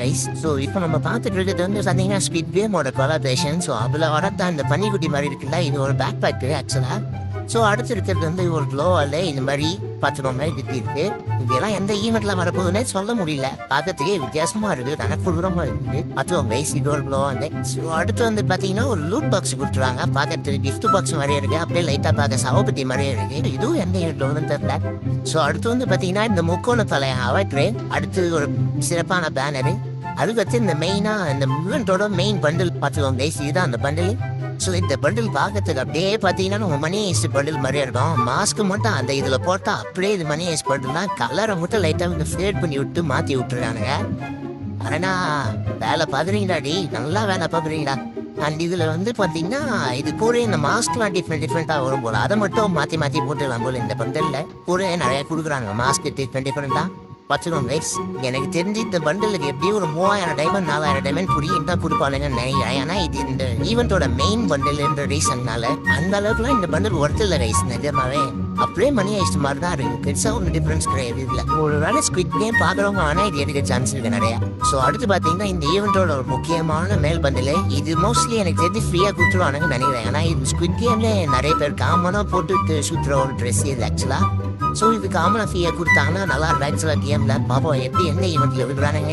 Rice. So இப்போ நம்ம பார்த்துட்டு இருக்கிறது வந்து பார்த்தீங்கன்னா ஸ்குவிட் கேமோட கொலாபரேஷன். ஸோ அதில் வரதான் இந்த பனிக்குட்டி மாதிரி இருக்குல்ல, இது ஒரு பேக் பேக்கு ஆக்சுவலாக. ஸோ அடுத்து இருக்கிறது வந்து ஒரு க்ளோவால் இந்த மாதிரி பார்த்துக்கோங்க மாதிரி திட்டி இருக்கு. இதெல்லாம் எந்த ஈவெண்ட்ல வரப்போகுதுன்னே சொல்ல முடியல. பார்க்கறதுக்கே வித்தியாசமா இருக்குது, கனக்குறமா இருக்குது. அதுவும் ரைஸ் இது ஒரு க்ளோ வந்து. ஸோ அடுத்து வந்து பார்த்தீங்கன்னா ஒரு லூட் பாக்ஸ் கொடுத்துருவாங்க. பார்க்கறதுக்கு கிஃப்ட் பாக்ஸ் மாதிரியே இருக்கு, அப்படியே லைட்டாக பார்க்க சவப்பட்டி மாதிரியே இருக்கு. இதுவும் எந்த ஈவெண்ட்ல வந்து தெரியல. ஸோ அடுத்து வந்து பார்த்தீங்கன்னா இந்த முக்கோண தலையை அவாய்ட்ரே. அடுத்து ஒரு சிறப்பான பேனரு. அதுக்கடுத்து இந்த மெயினாக இந்த ஈவெண்ட்டோட மெயின் பண்டில் பார்த்துக்கோங்க ரைஸ், இதுதான் அந்த பண்டில். ஸோ இந்த பண்டில் பார்க்கறதுக்கு அப்படியே பார்த்தீங்கன்னா நம்ம மணி ஐஸ்ட் பண்டில் மாதிரியே இருக்கும். மாஸ்க் மட்டும் அந்த இதில் போட்டால் அப்படியே இது மணி ஐஸ்ட் பண்டில் கலரை மட்டும் லைட்டாக ஃபேட் பண்ணி விட்டு மாற்றி விட்டுறானுங்க. ஆனால் வேலை பார்க்குறீங்களாடி, நல்லா வேலை பார்க்குறீங்களா. அண்ட் இதில் வந்து பார்த்தீங்கன்னா இது கூட இந்த மாஸ்க்லாம் டிஃப்ரெண்ட்டாக வரும் போல், அதை மட்டும் மாற்றி போட்டுடலாம் போல். இந்த பண்டலில் கூட நிறையா கொடுக்குறாங்க மாஸ்க் டிஃப்ரெண்ட்டாக பார்த்துக்கோங்க ரைஸ். எனக்கு தெரிஞ்சு இந்த பண்டலுக்கு எப்படியும் ஒரு 3000 டைமண்ட் 4000 டைமண்ட் புரியும் தான் கொடுப்பாளுங்கன்னு நினைக்கிறேன். ஏன்னா இது இந்த ஈவெண்ட்டோட மெயின் பண்டல்ன்ற ரீசன்னால அந்த அளவுக்குலாம் இந்த பண்டல் ஒர்த்து இல்லை ரைஸ். நிஜமாவே அப்படியே மணி ஐஸ்ட் மாதிரி தான் இருக்கு, பெருசாக ஒன்றும் டிஃப்ரென்ஸ் கிடையாது. இதில் ஒரு வேலை ஸ்குவிட் கேம் பார்க்குறவங்க ஆனால் இது எடுக்க சான்ஸ் இருக்கு நிறையா. ஸோ அடுத்து பார்த்தீங்கன்னா இந்த ஈவெண்ட்டோட ஒரு முக்கியமான மேல் பண்டல் இது மோஸ்ட்லி எனக்கு தெரிஞ்சு ஃப்ரீயாக கொடுத்துருவானுங்கன்னு நினைக்கிறேன். ஏன்னா இது ஸ்குவிட் கேம்ல நிறைய பேர் காமனாக போட்டுட்டு சுற்றுற ஒரு ட்ரெஸ் இது ஆக்சுவலாக. ஸோ இது காமனாக ஃப்ரீயாக கொடுத்தாங்கன்னா நல்லா இருக்கும் ஆக்சுவலாக கேமில். பாப்போம் எப்படி எந்த ஈவெண்ட்டில் விடுறானுங்க.